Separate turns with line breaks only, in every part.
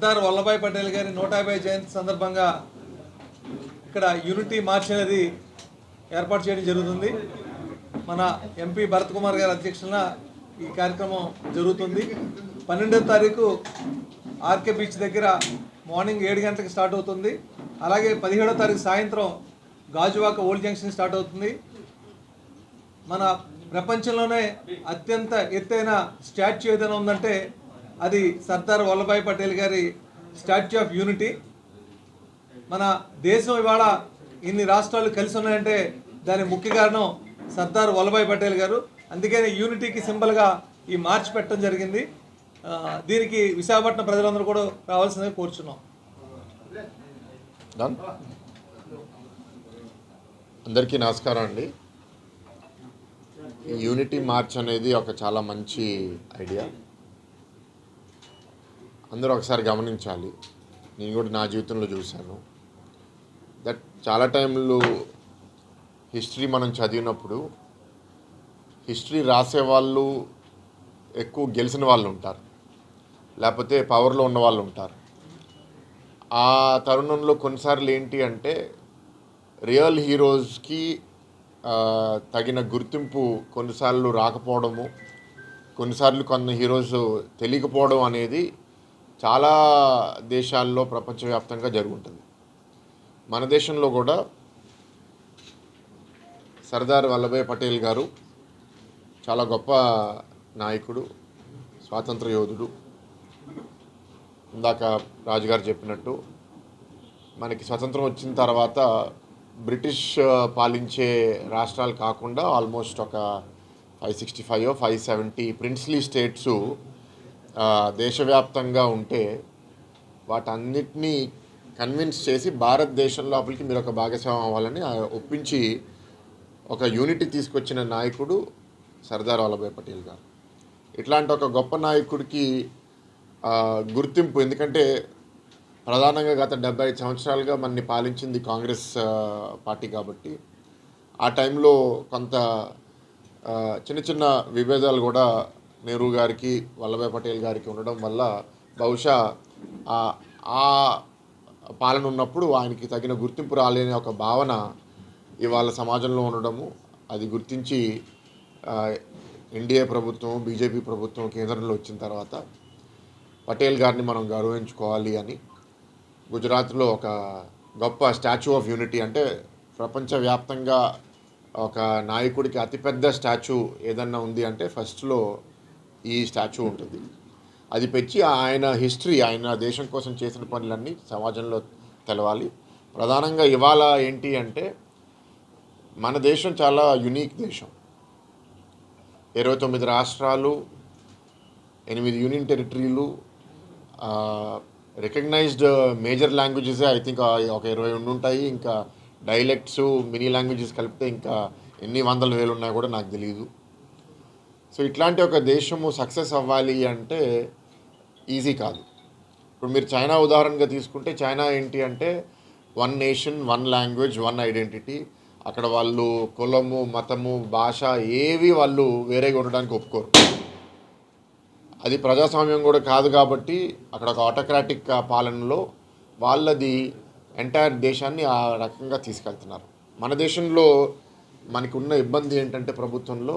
సర్దార్ వల్లభాయ్ పటేల్ గారి 150 జయంతి సందర్భంగా ఇక్కడ యూనిటీ మార్చ్ అనేది ఏర్పాటు చేయడం జరుగుతుంది. మన ఎంపీ భరత్ కుమార్ గారి అధ్యక్షతన ఈ కార్యక్రమం జరుగుతుంది. 12వ తారీఖు ఆర్కే బీచ్ దగ్గర మార్నింగ్ 7 గంటలకు స్టార్ట్ అవుతుంది. అలాగే 17వ తారీఖు సాయంత్రం గాజువాక ఓల్డ్ జంక్షన్ స్టార్ట్ అవుతుంది. మన ప్రపంచంలోనే అత్యంత ఎత్తైన స్టాచ్యూ ఏదైనా ఉందంటే అది సర్దార్ వల్లభాయ్ పటేల్ గారి స్టాచ్యూ ఆఫ్ యూనిటీ. మన దేశం ఇవాళ ఇన్ని రాష్ట్రాలు కలిసి ఉన్నాయంటే దాని ముఖ్య కారణం సర్దార్ వల్లభాయ్ పటేల్ గారు. అందుకని యూనిటీకి సింబల్గా ఈ మార్చ్ పెట్టడం జరిగింది. దీనికి విశాఖపట్నం ప్రజలందరూ కూడా రావాల్సిందిగా కోరుచున్నాం.
అందరికీ నమస్కారం అండి. ఈ యూనిటీ మార్చ్ అనేది ఒక చాలా మంచి ఐడియా. అందరూ ఒకసారి గమనించాలి. నేను కూడా నా జీవితంలో చూశాను. దట్ చాలా టైంలో హిస్టరీ మనం చదివినప్పుడు హిస్టరీ రాసేవాళ్ళు ఎక్కువ గెలిచిన వాళ్ళు ఉంటారు, లేకపోతే పవర్లో ఉన్న వాళ్ళు ఉంటారు. ఆ తరుణంలో కొన్నిసార్లు ఏంటి అంటే రియల్ హీరోస్కి తగిన గుర్తింపు కొన్నిసార్లు రాకపోవడము, కొన్నిసార్లు కొన్ని హీరోస్ తెలియకపోవడం అనేది చాలా దేశాల్లో ప్రపంచవ్యాప్తంగా జరుగుతుంది. మన దేశంలో కూడా సర్దార్ వల్లభాయ్ పటేల్ గారు చాలా గొప్ప నాయకుడు, స్వాతంత్ర యోధుడు. ఇందాక రాజుగారు చెప్పినట్టు మనకి స్వతంత్రం వచ్చిన తర్వాత బ్రిటిష్ పాలించే రాష్ట్రాలు కాకుండా ఆల్మోస్ట్ ఒక 565 570 ప్రిన్స్లీ స్టేట్సు దేశవ్యాప్తంగా ఉంటే వాటన్నిటినీ కన్విన్స్ చేసి భారతదేశం లోపలికి మీరు ఒక భాగస్వామ్యం అవ్వాలని ఒప్పించి ఒక యూనిటీ తీసుకొచ్చిన నాయకుడు సర్దార్ వల్లభాయ్ పటేల్ గారు. ఇట్లాంటి ఒక గొప్ప నాయకుడికి గుర్తింపు, ఎందుకంటే ప్రధానంగా గత 75 సంవత్సరాలుగా మనని పాలించింది కాంగ్రెస్ పార్టీ కాబట్టి ఆ టైంలో కొంత చిన్న చిన్న విభేదాలు కూడా నెహ్రూ గారికి వల్లభాయ్ పటేల్ గారికి ఉండడం వల్ల బహుశా ఆ పాలన ఉన్నప్పుడు ఆయనకి తగిన గుర్తింపు రాలేని ఒక భావన ఇవాళ సమాజంలో ఉండడము, అది గుర్తించి ఎన్డీఏ ప్రభుత్వం, బీజేపీ ప్రభుత్వం కేంద్రంలో వచ్చిన తర్వాత పటేల్ గారిని మనం గౌరవించుకోవాలి అని గుజరాత్లో ఒక గొప్ప స్టాచ్యూ ఆఫ్ యూనిటీ, అంటే ప్రపంచవ్యాప్తంగా ఒక నాయకుడికి అతిపెద్ద స్టాచ్యూ ఏదన్నా ఉంది అంటే ఫస్ట్లో ఈ స్టాచ్యూ ఉంటుంది. అది పెంచి ఆయన హిస్టరీ, ఆయన దేశం కోసం చేసిన పనులన్నీ సమాజంలో తెలవాలి. ప్రధానంగా ఇవాళ ఏంటి అంటే మన దేశం చాలా యునీక్ దేశం. 29 రాష్ట్రాలు, 8 యూనియన్ టెరిటరీలు, recognised major languages I think ఒక 20 ఉంటాయి. ఇంకా డైలెక్ట్స్, మినీ లాంగ్వేజెస్ కలిపితే ఇంకా ఎన్ని వందల వేలు ఉన్నాయో కూడా నాకు తెలియదు. సో ఇట్లాంటి ఒక దేశము సక్సెస్ అవ్వాలి అంటే ఈజీ కాదు. ఇప్పుడు మీరు చైనా ఉదాహరణగా తీసుకుంటే చైనా ఏంటి అంటే 1 నేషన్ 1 లాంగ్వేజ్ 1 ఐడెంటిటీ. అక్కడ వాళ్ళు కులము, మతము, భాష ఏవి వాళ్ళు వేరేగా ఉండడానికి ఒప్పుకోరు. అది ప్రజాస్వామ్యం కూడా కాదు కాబట్టి అక్కడ ఒక ఆటోక్రాటిక్ పాలనలో వాళ్ళది ఎంటైర్ దేశాన్ని ఆ రకంగా తీసుకెళ్తున్నారు. మన దేశంలో మనకి ఉన్న ఇబ్బంది ఏంటంటే ప్రభుత్వంలో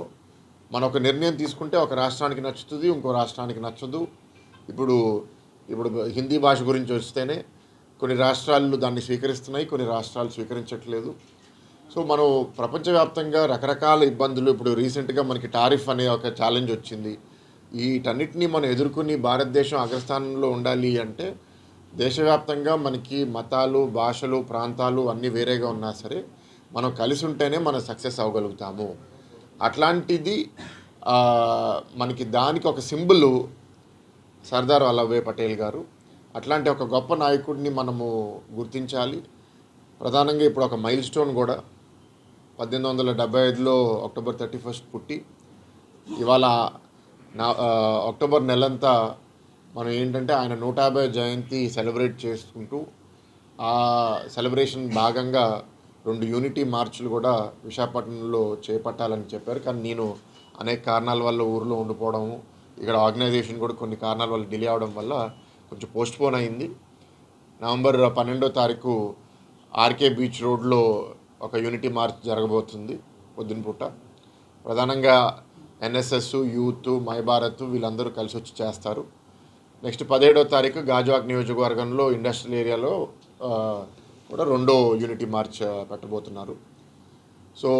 మనం ఒక నిర్ణయం తీసుకుంటే ఒక రాష్ట్రానికి నచ్చుతుంది, ఇంకో రాష్ట్రానికి నచ్చదు. ఇప్పుడు హిందీ భాష గురించి వస్తేనే కొన్ని రాష్ట్రాలు దాన్ని స్వీకరిస్తున్నాయి, కొన్ని రాష్ట్రాలు స్వీకరించట్లేదు. సో మనం ప్రపంచవ్యాప్తంగా రకరకాల ఇబ్బందులు, ఇప్పుడు రీసెంట్గా మనకి టారిఫ్ అనే ఒక ఛాలెంజ్ వచ్చింది. వీటన్నిటినీ మనం ఎదుర్కొని భారతదేశం అగ్రస్థానంలో ఉండాలి అంటే దేశవ్యాప్తంగా మనకి మతాలు, భాషలు, ప్రాంతాలు అన్నీ వేరేగా ఉన్నా సరే మనం కలిసి ఉంటేనే మనం సక్సెస్ అవ్వగలుగుతాము. అట్లాంటిది మనకి దానికి ఒక సింబల్ సర్దార్ వల్లభాయ్ పటేల్ గారు. అట్లాంటి ఒక గొప్ప నాయకుడిని మనము గుర్తించాలి. ప్రధానంగా ఇప్పుడు ఒక మైల్ స్టోన్ కూడా 1875లో అక్టోబర్ 31 పుట్టి ఇవాళ అక్టోబర్ నెలంతా మనం ఏంటంటే ఆయన 150 జయంతి సెలబ్రేట్ చేసుకుంటూ ఆ సెలబ్రేషన్ భాగంగా 2 యూనిటీ మార్చులు కూడా విశాఖపట్నంలో చేపట్టాలని చెప్పారు. కానీ నేను అనేక కారణాల వల్ల ఊరిలో ఉండిపోవడము, ఇక్కడ ఆర్గనైజేషన్ కూడా కొన్ని కారణాల వల్ల డిలే అవడం వల్ల కొంచెం పోస్ట్పోన్ అయింది. నవంబర్ 12వ తారీఖు ఆర్కే బీచ్ రోడ్లో ఒక యూనిటీ మార్చ్ జరగబోతుంది పొద్దున పూట. ప్రధానంగా ఎన్ఎస్ఎస్, యూత్, మై భారత్ వీళ్ళందరూ కలిసి వచ్చి చేస్తారు. నెక్స్ట్ 17వ తారీఖు గాజువాక్ నియోజకవర్గంలో ఇండస్ట్రియల్ ఏరియాలో కూడా రెండో యూనిటీ మార్చ్ పెట్టబోతున్నారు. సో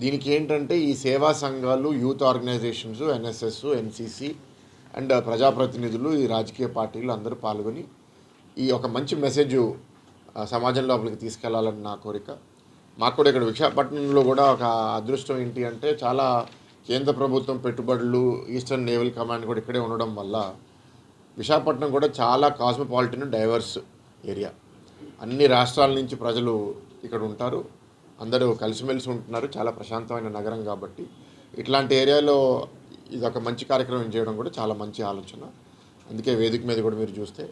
దీనికి ఏంటంటే ఈ సేవా సంఘాలు, youth organisations, NSS, NCC and ప్రజాప్రతినిధులు, ఈ రాజకీయ పార్టీలు అందరూ పాల్గొని ఈ ఒక మంచి మెసేజ్ సమాజం లోపలికి తీసుకెళ్లాలని నా కోరిక. మాకు కూడా ఇక్కడ విశాఖపట్నంలో కూడా ఒక అదృష్టం ఏంటి అంటే చాలా కేంద్ర ప్రభుత్వం పెట్టుబడులు, ఈస్టర్న్ నేవల్ కమాండ్ కూడా ఇక్కడే ఉండడం వల్ల విశాఖపట్నం కూడా చాలా కాస్మోపాలిటన్, డైవర్స్ ఏరియా. అన్ని రాష్ట్రాల నుంచి ప్రజలు ఇక్కడ ఉంటారు, అందరూ కలిసిమెలిసి ఉంటున్నారు. చాలా ప్రశాంతమైన నగరం కాబట్టి ఇట్లాంటి ఏరియాలో ఇది ఒక మంచి కార్యక్రమం చేయడం కూడా చాలా మంచి ఆలోచన. అందుకే వేదిక మీద కూడా మీరు చూస్తే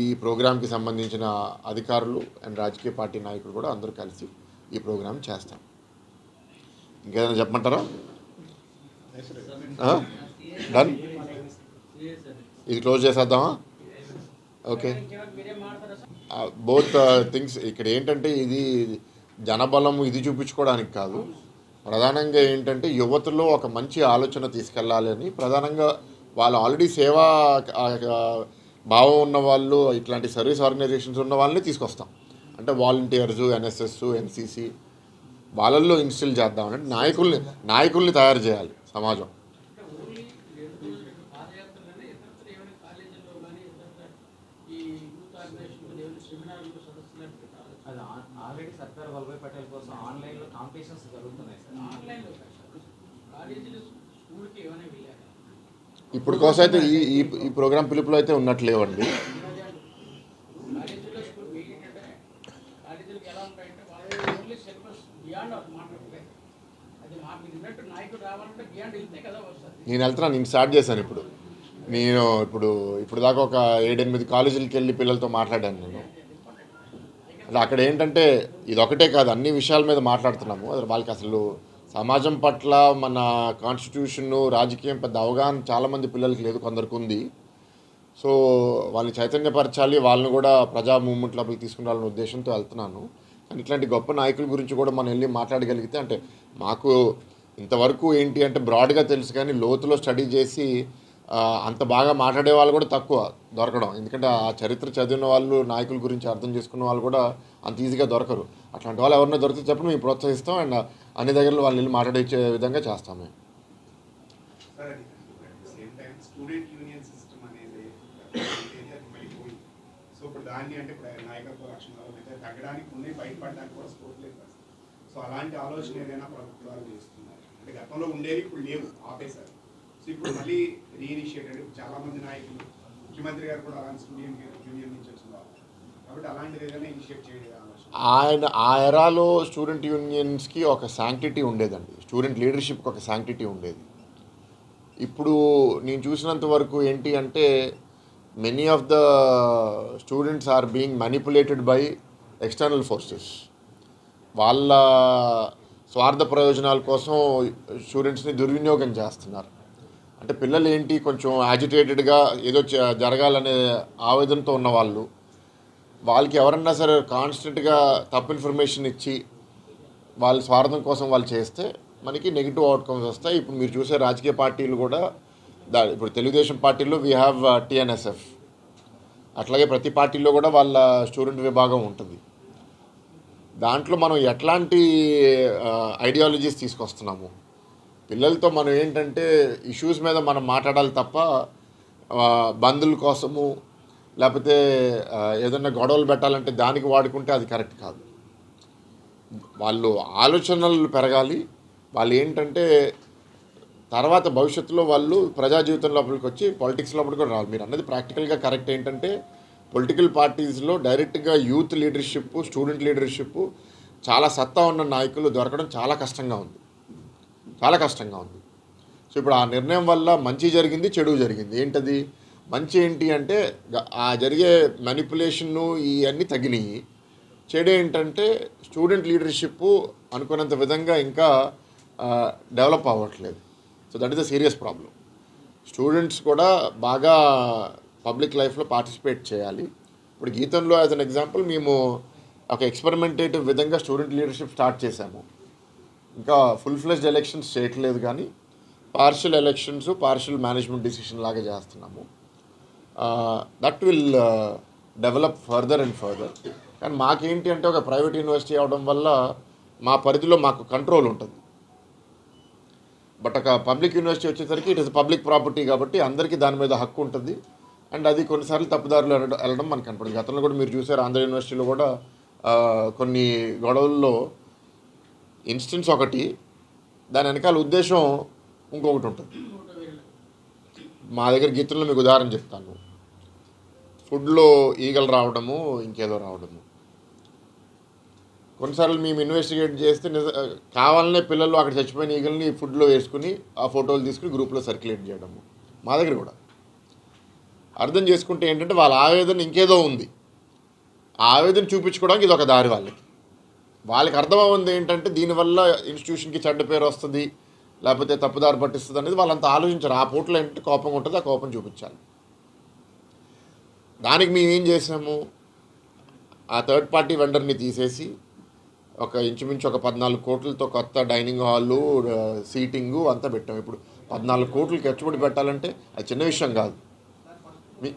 ఈ ప్రోగ్రాంకి సంబంధించిన అధికారులు అండ్ రాజకీయ పార్టీ నాయకులు కూడా అందరూ కలిసి ఈ ప్రోగ్రాం చేస్తాం. ఇంకేదైనా చెప్పమంటారా? డన్, ఇది క్లోజ్ చేసేద్దామా? ఓకే. బోత్ థింగ్స్ ఇక్కడ ఏంటంటే ఇది జనబలం ఇది చూపించుకోవడానికి కాదు, ప్రధానంగా ఏంటంటే యువతలో ఒక మంచి ఆలోచన తీసుకెళ్ళాలి అని. ప్రధానంగా వాళ్ళు ఆల్రెడీ సేవా భావం ఉన్న వాళ్ళు, ఇట్లాంటి సర్వీస్ ఆర్గనైజేషన్స్ ఉన్న వాళ్ళని తీసుకొస్తాం. అంటే వాలంటీర్స్, ఎన్ఎస్ఎస్, ఎన్సిసి వాళ్ళల్లో ఇన్స్టిల్ చేద్దామని నాయకుల్ని తయారు చేయాలి సమాజం.
ఆల్రెడీ సర్దార్ వల్లభాయ్ పటేల్ కోసం ఆన్లైన్లో కాంపిటీషన్స్ జరుగుతున్నాయి సార్. ఆన్లైన్లో కాలేజీలు స్కూల్కి ఏమైనా వెళ్ళారు
ఇప్పుడు కోసం అయితే ఈ ప్రోగ్రాం పిలుపులో అయితే ఉన్నట్లేవండి.
కాలేజీలో స్కూల్ ఏంటంటే కాలేజీలకు ఎలా ఉంటాయంటే వాళ్ళు ఓన్లీ సిలబస్ బియాండ్ మాట్లాడలేదు. అది మాకు విన్నట్టు నాయకుడు రావాలంటే బియాండ్ వెళ్తే కదా వస్తుంది.
నేను వెళ్తున్నాను, నేను స్టార్ట్ చేశాను. నేను ఇప్పుడు దాకా ఒక 7-8 కాలేజీలకి వెళ్ళి పిల్లలతో మాట్లాడాను నేను. అంటే అక్కడ ఏంటంటే ఇది ఒకటే కాదు, అన్ని విషయాల మీద మాట్లాడుతున్నాము. వాళ్ళకి అసలు సమాజం పట్ల, మన కాన్స్టిట్యూషన్, రాజకీయం పెద్ద అవగాహన చాలామంది పిల్లలకి లేదు, కొందరికి ఉంది. సో వాళ్ళని చైతన్యపరచాలి, వాళ్ళని కూడా ప్రజా మూవ్మెంట్ లోపలికి తీసుకురావాలనే ఉద్దేశంతో వెళ్తున్నాను. కానీ ఇట్లాంటి గొప్ప నాయకుల గురించి కూడా మనం వెళ్ళి మాట్లాడగలిగితే, అంటే మాకు ఇంతవరకు ఏంటి అంటే బ్రాడ్గా తెలుసు, కానీ లోతులో స్టడీ చేసి అంత బాగా మాట్లాడే వాళ్ళు కూడా తక్కువ దొరకడం. ఎందుకంటే ఆ చరిత్ర చదివిన వాళ్ళు, నాయకుల గురించి అర్థం చేసుకున్న వాళ్ళు కూడా అంత ఈజీగా దొరకరు. అట్లాంటి వాళ్ళు ఎవరైనా దొరికితే చెప్పండి, మేము ప్రోత్సహిస్తాం. అండ్ అన్ని దగ్గరలో వాళ్ళు వెళ్ళి మాట్లాడే విధంగా చేస్తాం మేము.
సో ఇప్పుడు దాన్ని అంటే నాయకత్వ లక్షణాలు తగ్గడానికి ముందే బయటపడడానికి కూడా స్కోప్ లేదు. సో అలాంటి ఆలోచన ఏదైనా ప్రభుత్వాలు చేస్తున్నారు అంటే గతంలో ఉండేవి ఇప్పుడు లేవు, ఆపేశారు. సో ఇప్పుడు మళ్ళీ రీఇనిషియేటెడ్ చాలా మంది నాయకులు, ముఖ్యమంత్రి గారు కూడా అలాంటి యూనియన్ నుంచి వచ్చినారు కాబట్టి అలాంటిది ఏదైనా ఇనిషియేట్ చేయడం
ఆయన ఆ ఎరాలో స్టూడెంట్ యూనియన్స్కి ఒక శాంక్టిటీ ఉండేదండి, స్టూడెంట్ లీడర్షిప్కి ఒక శాంక్టిటీ ఉండేది. ఇప్పుడు నేను చూసినంత వరకు ఏంటి అంటే many of the students are being manipulated by external forces. వాళ్ళ స్వార్థ ప్రయోజనాల కోసం స్టూడెంట్స్ని దుర్వినియోగం చేస్తున్నారు. అంటే పిల్లలు ఏంటి కొంచెం యాజిటేటెడ్గా ఏదో జరగాలనే ఆవేదనతో ఉన్నవాళ్ళు, వాళ్ళకి ఎవరన్నా సరే కాన్స్టెంట్గా తప్పు ఇన్ఫర్మేషన్ ఇచ్చి వాళ్ళ స్వార్థం కోసం వాళ్ళు చేస్తే మనకి నెగిటివ్ అవుట్కమ్స్ వస్తాయి. ఇప్పుడు మీరు చూసే రాజకీయ పార్టీలు కూడా ఇప్పుడు తెలుగుదేశం పార్టీలో వీ హ్యావ్ టీఎన్ఎస్ఎఫ్, అట్లాగే ప్రతి పార్టీలో కూడా వాళ్ళ స్టూడెంట్ విభాగం ఉంటుంది. దాంట్లో మనం ఎట్లాంటి ఐడియాలజీస్ తీసుకొస్తున్నాము, పిల్లలతో మనం ఏంటంటే ఇష్యూస్ మీద మనం మాట్లాడాలి తప్ప బంధువుల కోసము లేకపోతే ఏదన్నా గొడవలు పెట్టాలంటే దానికి వాడుకుంటే అది కరెక్ట్ కాదు. వాళ్ళు ఆలోచనలు పెరగాలి. వాళ్ళు ఏంటంటే తర్వాత భవిష్యత్తులో వాళ్ళు ప్రజా జీవితం లోపలికి వచ్చి పాలిటిక్స్ లోపలికి కూడా రావాలి. మీరు అన్నది ప్రాక్టికల్గా కరెక్ట్. ఏంటంటే పొలిటికల్ పార్టీస్లో డైరెక్ట్గా యూత్ లీడర్షిప్, స్టూడెంట్ లీడర్షిప్ చాలా సత్తా ఉన్న నాయకులు దొరకడం చాలా కష్టంగా ఉంది. సో ఇప్పుడు ఆ నిర్ణయం వల్ల మంచి జరిగింది, చెడు జరిగింది. ఏంటది మంచి ఏంటి అంటే ఆ జరిగే మ్యానిపులేషన్ను ఇవన్నీ తగ్గినాయి. చెడు ఏంటంటే స్టూడెంట్ లీడర్షిప్ అనుకున్నంత విధంగా ఇంకా డెవలప్ అవ్వట్లేదు. So that is the serious problem. Students కూడా బాగా పబ్లిక్ లైఫ్లో పార్టిసిపేట్ చేయాలి. ఇప్పుడు గీతంలో యాజ్ అన్ ఎగ్జాంపుల్ మేము ఒక ఎక్స్పెరిమెంటేటివ్ విధంగా స్టూడెంట్ లీడర్షిప్ స్టార్ట్ చేశాము. ఇంకా ఫుల్ ఫ్లెజ్డ్ ఎలక్షన్స్ చేయట్లేదు, కానీ partial elections, partial management decision లాగా చేస్తున్నాము. That will develop further and further. కానీ మాకేంటి అంటే ఒక ప్రైవేట్ యూనివర్సిటీ అవడం వల్ల మా పరిధిలో మాకు కంట్రోల్ ఉంటుంది. బట్ ఒక పబ్లిక్ యూనివర్సిటీ వచ్చేసరికి ఇట్ ఇస్ పబ్లిక్ ప్రాపర్టీ కాబట్టి అందరికీ దాని మీద హక్కు ఉంటుంది. అండ్ అది కొన్నిసార్లు తప్పుదారులు వెళ్ళడం మనకు కనపడింది. గతంలో కూడా మీరు చూసారు, ఆంధ్ర యూనివర్సిటీలో కూడా కొన్ని గొడవల్లో ఇన్స్టెన్స్ ఒకటి, దాని వెనకాల ఉద్దేశం ఇంకొకటి ఉంటుంది. మా దగ్గర గీతంలో మీకు ఉదాహరణ చెప్తాను. ఫుడ్లో ఈగలు రావడము, ఇంకేదో రావడము. కొన్నిసార్లు మేము ఇన్వెస్టిగేట్ చేస్తే కావాలనే పిల్లలు అక్కడ చచ్చిపోయిన ఈగల్ని ఫుడ్లో వేసుకుని ఆ ఫోటోలు తీసుకుని గ్రూప్లో సర్క్యులేట్ చేయడము మా దగ్గర కూడా. అర్థం చేసుకుంటే ఏంటంటే వాళ్ళ ఆవేదన ఇంకేదో ఉంది, ఆ ఆవేదన చూపించుకోవడానికి ఇది ఒక దారి. వాళ్ళకి అర్థమవుతుంది ఏంటంటే దీనివల్ల ఇన్స్టిట్యూషన్కి చెడ్డ పేరు వస్తుంది, లేకపోతే తప్పుదారి పట్టిస్తుంది అనేది వాళ్ళంతా ఆలోచించారు. ఆ పూటలో ఏంటంటే కోపం ఉంటుంది, ఆ కోపం చూపించాలి. దానికి మేము ఏం చేసాము, ఆ థర్డ్ పార్టీ వెండర్ని తీసేసి ఒక ఇంచుమించు ఒక 14 కోట్లతో కొత్త డైనింగ్ హాలు, సీటింగు అంతా పెట్టాము. ఇప్పుడు 14 కోట్లు ఖర్చుబడి పెట్టాలంటే అది చిన్న విషయం కాదు.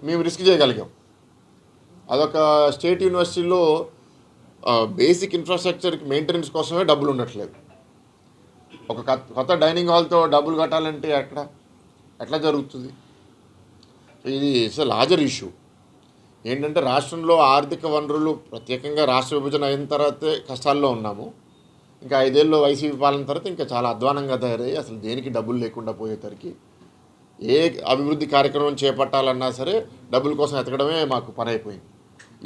మేము రిస్క్ చేయగలిగాం. అదొక స్టేట్ యూనివర్సిటీలో బేసిక్ ఇన్ఫ్రాస్ట్రక్చర్కి మెయింటెనెన్స్ కోసమే డబ్బులు ఉండట్లేదు. ఒక కొత్త డైనింగ్ హాల్తో డబ్బులు కట్టాలంటే ఎట్లా జరుగుతుంది? ఇది ఇట్స్ ఎ లార్జర్ ఇష్యూ. ఏంటంటే రాష్ట్రంలో ఆర్థిక వనరులు, ప్రత్యేకంగా రాష్ట్ర విభజన అయిన తర్వాతే కష్టాల్లో ఉన్నాము. ఇంకా 5 ఏళ్ళు వైసీపీ పాలన తర్వాత ఇంకా చాలా అధ్వానంగా తయారయ్యి అసలు దేనికి డబ్బులు లేకుండా పోయేసరికి ఏ అభివృద్ధి కార్యక్రమం చేపట్టాలన్నా సరే డబ్బుల కోసం ఎతకడమే మాకు పని అయిపోయింది.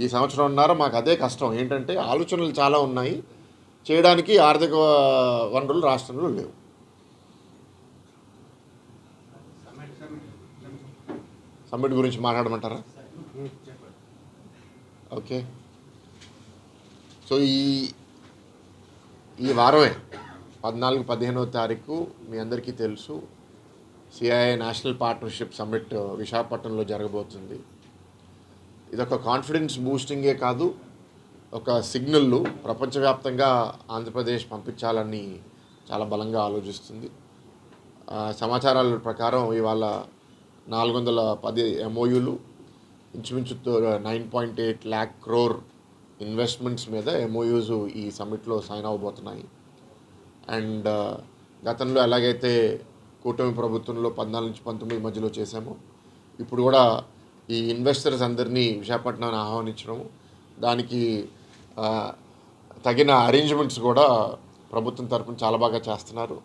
ఈ సంవత్సరంన్నర మాకు అదే కష్టం. ఏంటంటే ఆలోచనలు చాలా ఉన్నాయి, చేయడానికి ఆర్థిక వనరులు రాష్ట్రంలో లేవు. సమ్మిట్ గురించి మాట్లాడమంటారా? ఓకే. సో ఈ వారమే 14-15వ తారీఖు మీ అందరికీ తెలుసు, సిఐఐ నేషనల్ పార్ట్నర్షిప్ సమ్మిట్ విశాఖపట్నంలో జరగబోతుంది. ఇదొక కాన్ఫిడెన్స్ బూస్టింగే కాదు, ఒక సిగ్నల్ ప్రపంచవ్యాప్తంగా ఆంధ్రప్రదేశ్ పంపించాలని చాలా బలంగా ఆలోచిస్తుంది. సమాచారాల ప్రకారం ఇవాళ 410 MOUలు, ఇంచుమించు 9.8 lakh crore ఇన్వెస్ట్మెంట్స్ మీద MOUs ఈ సమ్మిట్లో సైన్ అవ్వబోతున్నాయి. అండ్ గతంలో ఎలాగైతే కూటమి ప్రభుత్వంలో 14-19 మధ్యలో చేశామో, ఇప్పుడు కూడా ఈ ఇన్వెస్టర్స్ అందరినీ విశాఖపట్నాన్ని ఆహ్వానించడము, దానికి తగిన అరేంజ్మెంట్స్ కూడా ప్రభుత్వం తరపున చాలా బాగా చేస్తున్నారు.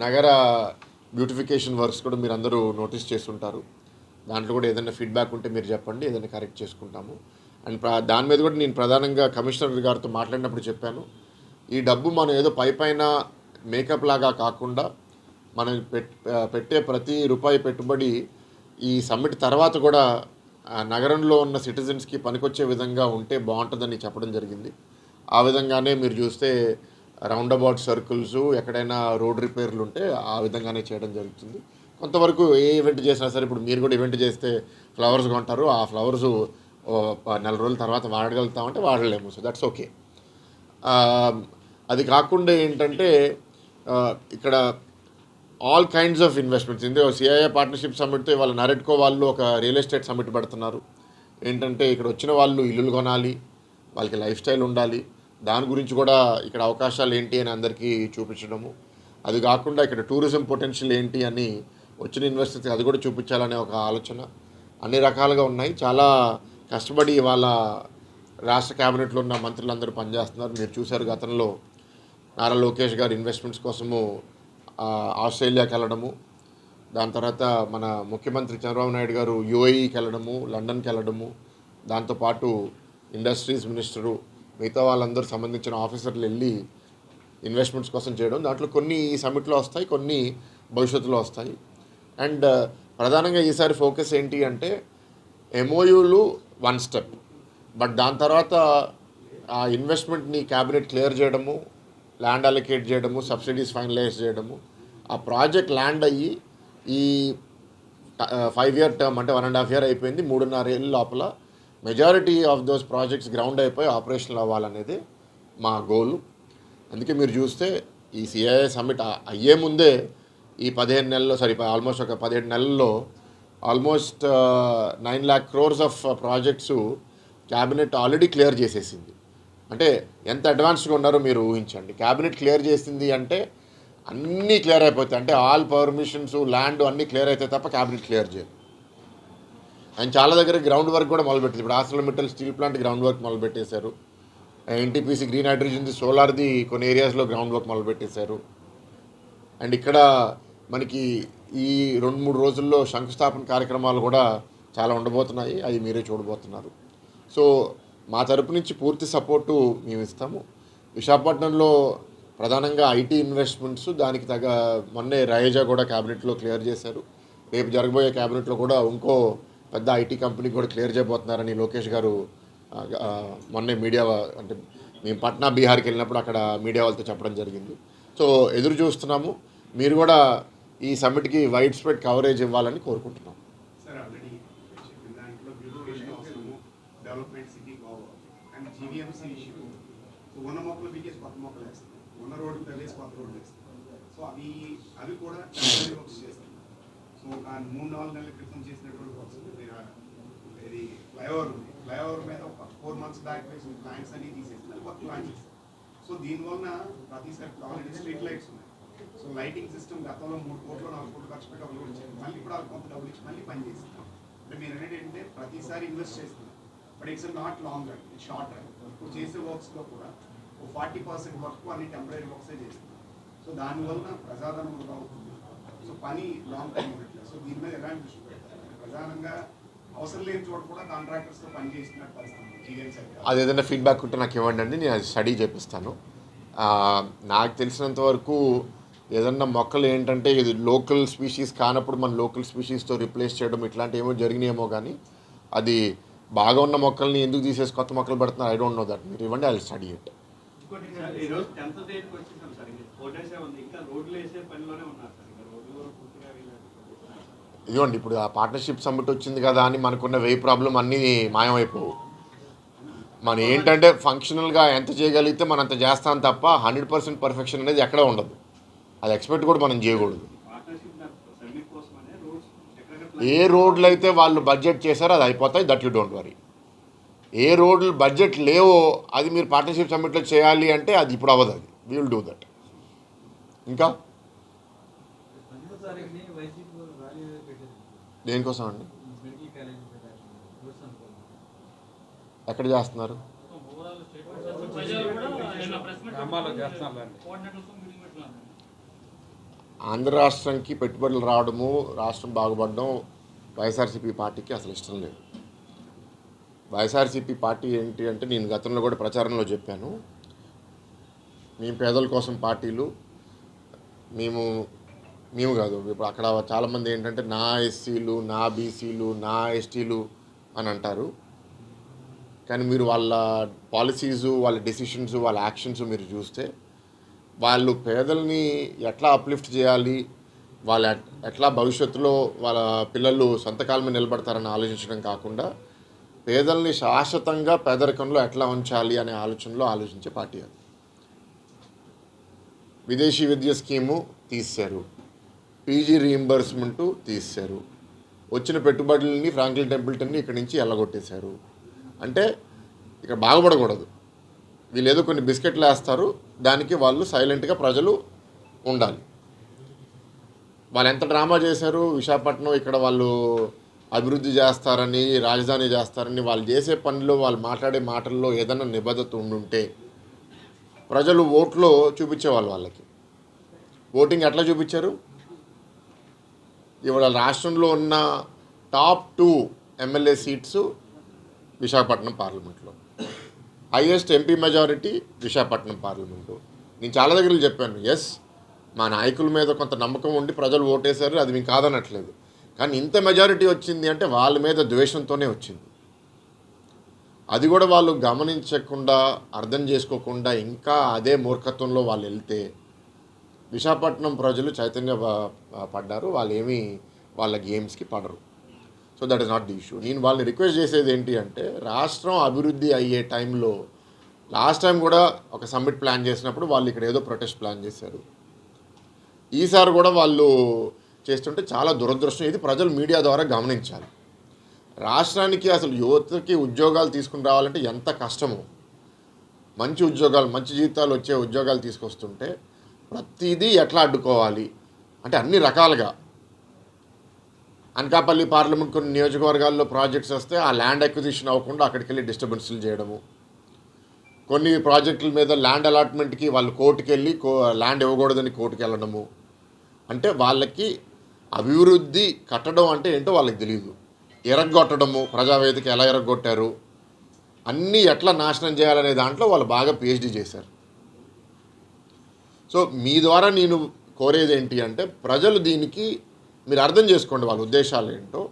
నగర బ్యూటిఫికేషన్ వర్క్స్ కూడా మీరు అందరూ నోటీస్ చేస్తుంటారు. దాంట్లో కూడా ఏదైనా ఫీడ్బ్యాక్ ఉంటే మీరు చెప్పండి, ఏదైనా కరెక్ట్ చేసుకుంటాము. అండ్ దాని మీద కూడా నేను ప్రధానంగా కమిషనర్ గారితో మాట్లాడినప్పుడు చెప్పాను, ఈ డబ్బు మనం ఏదో పైన మేకప్ లాగా కాకుండా మనం పెట్టే ప్రతి రూపాయి పెట్టుబడి ఈ సమ్మిట్ తర్వాత కూడా నగరంలో ఉన్న సిటిజన్స్కి పనికొచ్చే విధంగా ఉంటే బాగుంటుందని చెప్పడం జరిగింది. ఆ విధంగానే మీరు చూస్తే రౌండ్ అబౌట్ సర్కిల్స్, ఎక్కడైనా రోడ్ రిపేర్లు ఉంటే ఆ విధంగానే చేయడం జరుగుతుంది. కొంతవరకు ఏ ఈవెంట్ చేసినా సరే, ఇప్పుడు మీరు కూడా ఈవెంట్ చేస్తే ఫ్లవర్స్ కొంటారు, ఆ ఫ్లవర్స్ 4 రోజుల తర్వాత వాడగలుగుతామంటే వాడలేము. So that's okay. అది కాకుండా ఏంటంటే ఇక్కడ ఆల్ కైండ్స్ ఆఫ్ ఇన్వెస్ట్మెంట్స్, ఇందులో సిఐఐ పార్ట్నర్షిప్ సమ్మిట్తో ఇవాళ నరెట్కో వాళ్ళు ఒక రియల్ ఎస్టేట్ సమ్మిట్ పెడుతున్నారు. ఏంటంటే ఇక్కడ వచ్చిన వాళ్ళు ఇల్లులు కొనాలి, వాళ్ళకి లైఫ్ స్టైల్ ఉండాలి, దాని గురించి కూడా ఇక్కడ అవకాశాలు ఏంటి అని అందరికీ చూపించడము. అది కాకుండా ఇక్కడ టూరిజం పొటెన్షియల్ ఏంటి అని వచ్చిన ఇన్వెస్టర్స్కి అది కూడా చూపించాలనే ఒక ఆలోచన. అన్ని రకాలుగా ఉన్నాయి. చాలా కష్టపడి ఇవాళ రాష్ట్ర క్యాబినెట్లో ఉన్న మంత్రులందరూ పనిచేస్తున్నారు. మీరు చూశారు, గతంలో నారా లోకేష్ గారు ఇన్వెస్ట్మెంట్స్ కోసము ఆస్ట్రేలియాకి వెళ్ళడము, దాని తర్వాత మన ముఖ్యమంత్రి చంద్రబాబు నాయుడు గారు UAEకి వెళ్ళడము, లండన్కి వెళ్ళడము, దాంతోపాటు ఇండస్ట్రీస్ మినిస్టరు, మిగతా వాళ్ళందరూ సంబంధించిన ఆఫీసర్లు వెళ్ళి ఇన్వెస్ట్మెంట్స్ కోసం చేయడం. దాంట్లో కొన్ని ఈ సమ్మిట్లో వస్తాయి, కొన్ని భవిష్యత్తులో వస్తాయి. అండ్ ప్రధానంగా ఈసారి ఫోకస్ ఏంటి అంటే MOUలు 1 step, బట్ దాని తర్వాత ఆ ఇన్వెస్ట్మెంట్ని క్యాబినెట్ క్లియర్ చేయడము, ల్యాండ్ అలొకేట్ చేయడము, సబ్సిడీస్ ఫైనలైజ్ చేయడము, ఆ ప్రాజెక్ట్ ల్యాండ్ అయ్యి ఈ 5-year టర్మ్ అంటే 1.5 year అయిపోయింది, 3.5 ఏళ్ళ లోపల majority of those projects ground అయిపోయి ఆపరేషనల్ అవ్వాలనేది మా గోల్. అందుకే మీరు చూస్తే ఈ సిఐఏ సమ్మిట్ అయ్యే ముందే ఈ 15 నెలల్లో ఆల్మోస్ట్ ఒక 17 నెలల్లో almost 9 lakh crores of projects cabinet already clear చేసేసింది. అంటే ఎంత అడ్వాన్స్గా ఉన్నారో మీరు ఊహించండి. క్యాబినెట్ క్లియర్ చేసింది అంటే అన్నీ క్లియర్ అయిపోతాయి, అంటే ఆల్ పర్మిషన్స్ ల్యాండ్ అన్నీ క్లియర్ అవుతాయి తప్ప క్యాబినెట్ క్లియర్ చేయదు. ఆయన చాలా దగ్గర గ్రౌండ్ వర్క్ కూడా మొదలుపెట్టింది. ఇప్పుడు ArcelorMittal steel plant ground work మొదలుపెట్టేశారు. ఎన్టీపీసీ గ్రీన్ హైడ్రోజన్ది సోలార్ది కొన్ని ఏరియాస్లో గ్రౌండ్ వర్క్ మొదలుపెట్టేశారు. అండ్ ఇక్కడ మనకి ఈ 2-3 రోజుల్లో శంకుస్థాపన కార్యక్రమాలు కూడా చాలా ఉండబోతున్నాయి, అవి మీరే చూడబోతున్నారు. సో మా తరపు నుంచి పూర్తి సపోర్టు మేము ఇస్తాము. విశాఖపట్నంలో ప్రధానంగా ఐటీ ఇన్వెస్ట్మెంట్స్ దానికి మొన్నే రయేజా కూడా క్యాబినెట్లో క్లియర్ చేశారు. రేపు జరగబోయే క్యాబినెట్లో కూడా ఇంకో పెద్ద ఐటీ కంపెనీ కూడా క్లియర్ చేయబోతున్నారని లోకేష్ గారు మొన్నే మీడియా అంటే మేము పట్నా బీహార్కి వెళ్ళినప్పుడు అక్కడ మీడియా వాళ్ళతో చెప్పడం జరిగింది. సో ఎదురు చూస్తున్నాము. మీరు కూడా ఈ సమ్మిట్కి వైడ్ స్ప్రెడ్ కవరేజ్ ఇవ్వాలని కోరుకుంటున్నాం.
సార్ ఆల్రెడీ చెప్పిన దాంట్లో బ్యూటిఫికేషన్ అవసరము, డెవలప్మెంట్ సిటీ కావాలి అండ్ జీవీఎంసీ ఇష్యూ. సో ఉన్న మొక్కలు పీకేసి కొత్త మొక్కలు వేస్తాం, ఉన్న రోడ్డు తవ్వేసి కొత్త రోడ్లు వేస్తాం. సో అవి కూడా టెంపరరీ వర్క్స్ చేస్తాం. సో ఒక 3-4 నెలల క్రితం చేసినటువంటి వర్క్స్ ఇది ఫ్లైఓవర్ ఉంది, ఫ్లైఓవర్ మీద ఒక 4 months బ్యాక్ వేసిన ప్లాంట్స్ అన్ని తీసేసి మళ్ళీ కొత్త ప్లాంట్ చేస్తాం. సో దీనివల్ల ప్రతిసారి ఆల్రెడీ స్ట్రీట్ లైట్స్ ఉన్నాయి. సో లైటింగ్ సిస్టమ్ గతంలో 3 కోట్లు 4 కోట్లు ఖర్చు పెట్టి అవి కూడా మళ్ళీ ఇప్పుడు వాళ్ళు కొంత డబ్బులు ఇచ్చి మళ్ళీ పని చేస్తున్నాం. అంటే మీరు ఏంటంటే ప్రతిసారి ఇన్వెస్ట్ చేస్తున్నాం, but it's not long run, it's short run. ఇప్పుడు చేసే వర్క్స్లో కూడా 40% వర్క్ అన్ని టెంపరీ వర్క్సే చేస్తున్నాం. సో దానివల్ల ప్రజాదరణ కూడా అవుతుంది. సో పని లాంగ్ టైం ఉండట్లేదు. సో దీని మీద ఎలాంటి దృష్టి పెడతారు? ప్రధానంగా అవసరం లేని చోట కూడా కాంట్రాక్టర్స్తో పని చేసినట్టు పరిస్థితి జీఎన్సీ.
అది ఏదైనా ఫీడ్బ్యాక్ ఉంటే నాకు ఇవ్వండి అండి, నేను అది స్టడీ చేపిస్తాను. నాకు తెలిసినంత వరకు ఏదన్నా మొక్కలు ఏంటంటే ఇది లోకల్ స్పీషీస్ కానప్పుడు మన లోకల్ స్పీషీస్తో రిప్లేస్ చేయడం ఇట్లాంటి ఏమో జరిగినాయేమో, కానీ అది బాగా ఉన్న మొక్కల్ని ఎందుకు తీసేసి కొత్త మొక్కలు పెడుతున్నారు ఐ డోంట్ నో దట్. మీరు ఇవ్వండి, ఐ స్టడీ ఇట్.
ఈరోజు 10th date వచ్చేసాం సార్, ఫోటోసే ఉంది, ఇంకా రోడ్లు వేసే పనిలోనే ఉన్నారు సార్. ఇంకా రోడ్లు కూడా పూర్తిగా
ఇదిగోండి ఇప్పుడు ఆ పార్ట్నర్షిప్ సమ్మిట్ వచ్చింది కదా అని మనకున్న ప్రాబ్లం అన్నీ మాయమైపోవు. మనం ఏంటంటే ఫంక్షనల్గా ఎంత చేయగలిగితే మనం అంత చేస్తాం తప్ప 100% పర్ఫెక్షన్ అనేది ఎక్కడ ఉండదు. అది ఎక్స్పెక్ట్ కూడా మనం చేయకూడదు. ఏ రోడ్లు అయితే వాళ్ళు బడ్జెట్ చేశారో అది అయిపోతాయి, దట్ యూ డోంట్ వరీ. ఏ రోడ్లు బడ్జెట్ లేవో అది మీరు పార్ట్నర్షిప్ సమ్మిట్లో చేయాలి అంటే అది ఇప్పుడు అవ్వదు, అది వీ విల్ డూ దట్. ఇంకా దేనికోసం అండి? ఎక్కడ చేస్తున్నారు? ఆంధ్ర రాష్ట్రానికి పెట్టుబడులు రావడము, రాష్ట్రం బాగుపడడం వైఎస్ఆర్సీపీ పార్టీకి అసలు ఇష్టం లేదు. వైఎస్ఆర్సీపీ పార్టీ ఏంటి అంటే నేను గతంలో కూడా ప్రచారంలో చెప్పాను, మేము పేదల కోసం పార్టీలు, మేము కాదు. ఇప్పుడు అక్కడ చాలామంది ఏంటంటే నా ఎస్సీలు, నా బీసీలు, నా ఎస్టీలు అని అంటారు. కానీ మీరు వాళ్ళ పాలసీసు, వాళ్ళ డెసిషన్స్, వాళ్ళ యాక్షన్స్ మీరు చూస్తే వాళ్ళు పేదల్ని ఎట్లా అప్లిఫ్ట్ చేయాలి, వాళ్ళ ఎట్లా భవిష్యత్తులో వాళ్ళ పిల్లలు సొంత కాళ్ళ మీద నిలబడతారని ఆలోచించడం కాకుండా పేదల్ని శాశ్వతంగా పేదరికంలో ఎట్లా ఉంచాలి అనే ఆలోచనలో ఆలోచించే పార్టీ అది. విదేశీ విద్య స్కీము తీశారు, పీజీ రీయింబర్స్మెంటు తీశారు, వచ్చిన పెట్టుబడులని ఫ్రాంక్లిన్ టెంపుల్టన్ని ఇక్కడి నుంచి ఎల్లగొట్టేశారు. అంటే ఇక్కడ బాగుపడకూడదు, వీళ్ళు ఏదో కొన్ని బిస్కెట్లు వేస్తారు, దానికి వాళ్ళు సైలెంట్గా ప్రజలు ఉండాలి. వాళ్ళు ఎంత డ్రామా చేశారు, విశాఖపట్నం ఇక్కడ వాళ్ళు అభివృద్ధి చేస్తారని, రాజధాని చేస్తారని, వాళ్ళు చేసే పనిలో, వాళ్ళు మాట్లాడే మాటల్లో ఏదైనా నిబద్ధత ఉండుంటే ప్రజలు ఓట్లో చూపించేవాళ్ళు. వాళ్ళకి ఓటింగ్ ఎట్లా చూపించారు? ఇవాళ రాష్ట్రంలో ఉన్న టాప్ 2 ఎమ్మెల్యే సీట్స్ విశాఖపట్నం పార్లమెంట్లో, highest MP majority Visakhapatnam parliament. నేను చాలా దగ్గర చెప్పాను, ఎస్ మా నాయకుల మీద కొంత నమ్మకం ఉండి ప్రజలు ఓటేశారు, అది మేము కాదనట్లేదు. కానీ ఇంత మెజారిటీ వచ్చింది అంటే వాళ్ళ మీద ద్వేషంతోనే వచ్చింది. అది కూడా వాళ్ళు గమనించకుండా, అర్థం చేసుకోకుండా ఇంకా అదే మూర్ఖత్వంలో వాళ్ళు వెళ్తే విశాఖపట్నం ప్రజలు పడ్డారు, వాళ్ళు ఏమీ వాళ్ళ గేమ్స్కి పడరు. So that is not the issue. నేను వాళ్ళని రిక్వెస్ట్ చేసేది ఏంటి అంటే, రాష్ట్రం అభివృద్ధి అయ్యే టైంలో లాస్ట్ టైం కూడా ఒక సమ్మిట్ ప్లాన్ చేసినప్పుడు వాళ్ళు ఇక్కడ ఏదో ప్రొటెస్ట్ ప్లాన్ చేశారు. ఈసారి కూడా వాళ్ళు చేస్తుంటే చాలా దురదృష్టం. ఇది ప్రజలు మీడియా ద్వారా గమనించాలి. రాష్ట్రానికి అసలు యువతకి ఉద్యోగాలు తీసుకుని రావాలంటే ఎంత కష్టమో, మంచి ఉద్యోగాలు, మంచి జీతాలు వచ్చే ఉద్యోగాలు తీసుకొస్తుంటే ప్రతిదీ ఎట్లా అడ్డుకోవాలి అంటే అన్ని రకాలుగా. అనకాపల్లి పార్లమెంట్ కొన్ని నియోజకవర్గాల్లో ప్రాజెక్ట్స్ వస్తే ఆ ల్యాండ్ అక్విజిషన్ అవ్వకుండా అక్కడికి వెళ్ళి డిస్టర్బెన్స్లు చేయడము, కొన్ని ప్రాజెక్టుల మీద ల్యాండ్ అలాట్మెంట్కి వాళ్ళు కోర్టుకు వెళ్ళి ల్యాండ్ ఇవ్వకూడదని కోర్టుకు వెళ్ళడము. అంటే వాళ్ళకి అభివృద్ధి కట్టడం అంటే ఏంటో వాళ్ళకి తెలియదు. ఎరగొట్టడము, ప్రజావేదిక ఎలా ఎరగొట్టారు, అన్నీ ఎట్లా నాశనం చేయాలనే దాంట్లో వాళ్ళు బాగా పిహెచ్డి చేశారు. సో మీ ద్వారా నేను కోరేది ఏంటి అంటే, ప్రజలు దీనికి మీరు అర్థం చేసుకోండి వాళ్ళ ఉద్దేశాలు ఏంటో.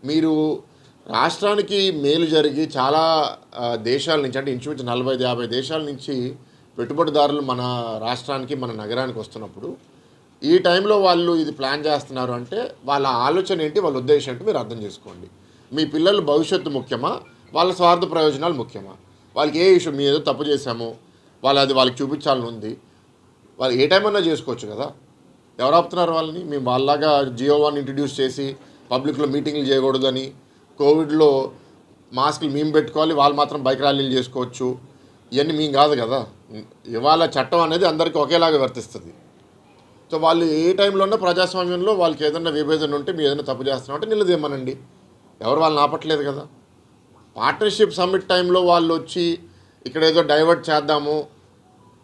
మీరు రాష్ట్రానికి మేలు జరిగి చాలా దేశాల నుంచి, అంటే ఇంచుమించు 40-50 దేశాల నుంచి పెట్టుబడిదారులు మన రాష్ట్రానికి, మన నగరానికి వస్తున్నప్పుడు ఈ టైంలో వాళ్ళు ఇది ప్లాన్ చేస్తున్నారు అంటే వాళ్ళ ఆలోచన ఏంటి, వాళ్ళ ఉద్దేశం ఏంటి మీరు అర్థం చేసుకోండి. మీ పిల్లల భవిష్యత్తు ముఖ్యమా, వాళ్ళ స్వార్థ ప్రయోజనాలు ముఖ్యమా? వాళ్ళకి ఏ ఇష్యూ, మీ ఏదో తప్పు చేశాము అది వాళ్ళకి చూపించాలని ఉంది, వాళ్ళు ఏ టైం అన్నా చేసుకోవచ్చు కదా. ఎవరు ఆపుతున్నారు వాళ్ళని? మేము వాళ్ళలాగా జియో1 ఇంట్రడ్యూస్ చేసి పబ్లిక్లో మీటింగ్లు చేయకూడదని, కోవిడ్లో మాస్కులు మేము పెట్టుకోవాలి, వాళ్ళు మాత్రం బైక్ ర్యాలీలు చేసుకోవచ్చు, ఇవన్నీ మేము కాదు కదా. ఇవాళ చట్టం అనేది అందరికీ ఒకేలాగా వర్తిస్తుంది. సో వాళ్ళు ఏ టైంలో ఉన్నా ప్రజాస్వామ్యంలో వాళ్ళకి ఏదైనా విభేదన ఉంటే, మీరు ఏదైనా తప్పు చేస్తున్నాం అంటే నిలదేమనండి, ఎవరు వాళ్ళని ఆపట్లేదు కదా. పార్ట్నర్షిప్ సమ్మిట్ టైంలో వాళ్ళు వచ్చి ఇక్కడ ఏదో డైవర్ట్ చేద్దాము,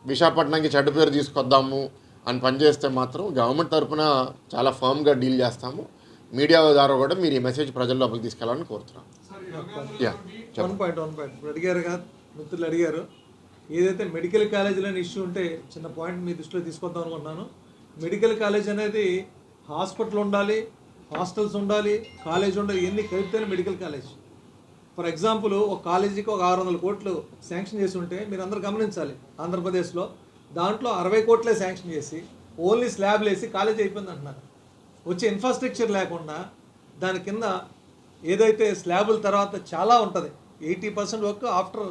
విశాఖపట్నంకి చెడ్డ పేరు తీసుకొద్దాము అని పనిచేస్తే మాత్రం గవర్నమెంట్ తరఫున చాలా ఫర్మ్గా డీల్ చేస్తాము. మీడియా ద్వారా కూడా మీరు ఈ మెసేజ్ ప్రజల లోపలికి తీసుకెళ్ళాలని కోరుతున్నాం.
వన్ పాయింట్ ఇప్పుడు అడిగారు కదా, మిత్రులు అడిగారు, ఏదైతే మెడికల్ కాలేజీలోని ఇష్యూ ఉంటే చిన్న పాయింట్ మీ దృష్టిలో తీసుకొద్దాం అనుకుంటున్నాను. మెడికల్ కాలేజ్ అనేది హాస్పిటల్ ఉండాలి, హాస్టల్స్ ఉండాలి, కాలేజ్ ఉండాలి, ఇవన్నీ కలిపితేనే మెడికల్ కాలేజ్. ఫర్ ఎగ్జాంపుల్ ఒక కాలేజీకి ఒక 600 కోట్లు శాంక్షన్ చేసి ఉంటే మీరు అందరూ గమనించాలి, ఆంధ్రప్రదేశ్లో దాంట్లో 60 కోట్లే శాంక్షన్ చేసి ఓన్లీ స్లాబ్లు వేసి కాలేజ్ అయిపోయింది అంటున్నారు. వచ్చే ఇన్ఫ్రాస్ట్రక్చర్ లేకుండా దాని కింద ఏదైతే స్లాబుల తర్వాత చాలా ఉంటుంది, 80% వర్క్ ఆఫ్టర్